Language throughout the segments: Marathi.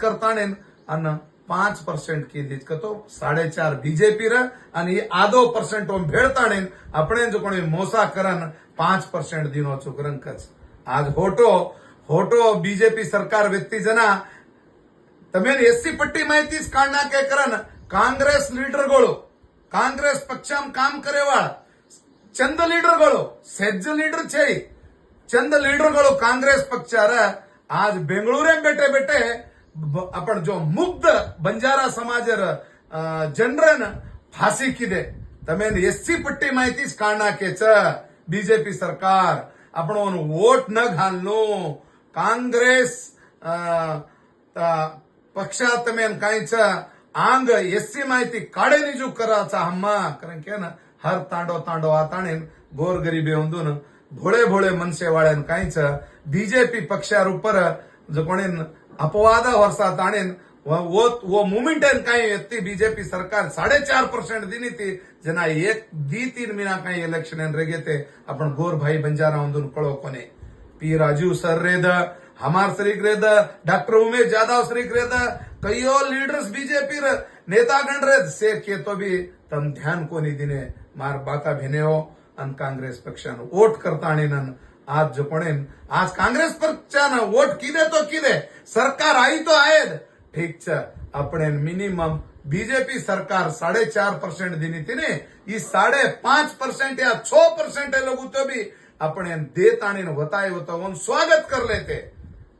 करताने आणि 5% केली तो 4.5 बीजेपी आणि आधो परसेंट भेळताणे आपण जो कोणी मोसा करन 5% दिनो चुकरंकच आज होटो बीजेपी सरकार व्यक्ती जना तमेन एससी पट्टी माहितीच काढना के करन कांग्रेस ಲೀಡರ್ಗಳು ಕಾಂಗ್ರೆಸ್ ಪಕ್ಷಂ ಕಾಮ್ ಕರೆವಾಳ ಚಂದ ಲೀಡರ್ಗಳು ಸೆಜ್ಜ ಲೀಡರ್ छे चंद ಲೀಡರ್ಗಳು ಕಾಂಗ್ರೆಸ್ ಪಕ್ಷಾರ आज बेंगळुरे बेटे आपण जो मुग्ध बंजारा समाजर जनरन फाशी किदे तमेन एससी पट्टी माहितीच काढनाकेच बीजेपी सरकार आपण वोट न घालनो कांग्रेस पक्षा तमेन काहीच आंग एससी माहिती काढे निजू कराचा हम्मा कारण की ना हर तांडो आताणे गोरगरीबी होऊन भोळे मनसे वाळ्यान काहीच बीजेपी पक्षार उपर जो कोणी अपवाद वर्षा ताणेन वो मुवमेंट काही व्यक्ती बीजेपी सरकार 4.5% दिनी ती जना 1-3 महीना काही इलेक्शन रेगेते आपण गोर भाई बंजारा होऊन कळो कोणे पी राजू सर रेद हमार श्रीक रेद doctor Umesh Jadhav श्रीक रेद कईयो leaders BJP नेतागण रेद से के तो भी तम ध्यान कोणी दिने मार बाका भेने हो अन कांग्रेस पक्षानं वोट करता आणि आज जो कोणी आज कांग्रेस पक्षानं वोट किदे तो किदे सरकार आई तो आयद ठीक छ आपण मिनिमम बीजेपी सरकार 4.5% दिनी तिने ही 5.5% या 6% लोग तो भी आपण देत आणि होताय होता स्वागत कर लेते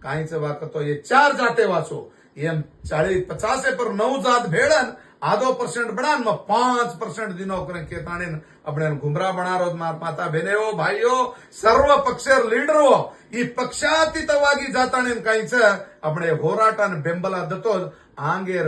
काहीच वाकतो ये 4 जाते वाचो एम 40-50 पर 9 जात भेड़न आधो परसेंट बढ़ान में 5% दिनों करें के ताने अपने गुमराह बना रो माता बहने हो भाइयों सर्व पक्षर लीडर हो ई पक्षातीतವಾಗಿ जाताने काहीच अपने होराटान बेंबला दतो आंगेर